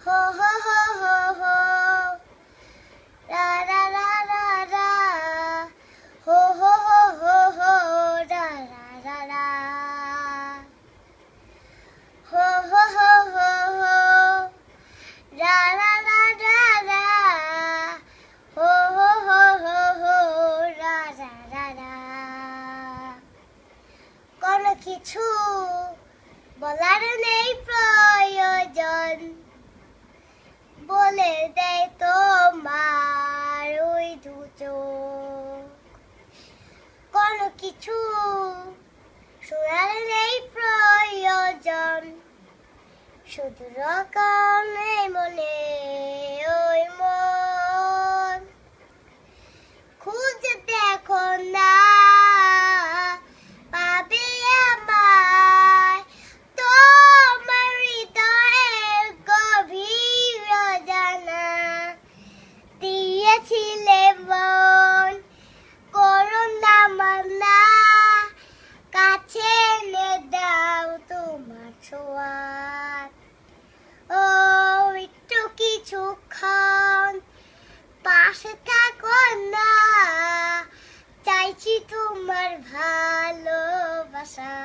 ho ho ho ho ho, ra ra ra ra ra, ho ho ho ho ho, ra ra ra ra, ho ho ho ho ho, ra ra ra ra ra, ho ho ho ho ho, ra ra ra ra। কোনো কিছু বলার নেই প্রয়োজন, বলে দেয় তোমার ওই দু চোখ। কোনো কিছু শোনার নেই প্রয়োজন, শুধু রকম নেই মনে ওই মন। খুঁজে দেখো না, পাবে আমায় তোমার হৃদয়ের গভীর অজানা। দিয়েছিলে মন, করো না মানা, কাছে এনে দাও তোমার ছোঁয়া। ও একটু কিছুক্ষণ পাশে থাকো না, চাইছি তোমার ভালোবাসা।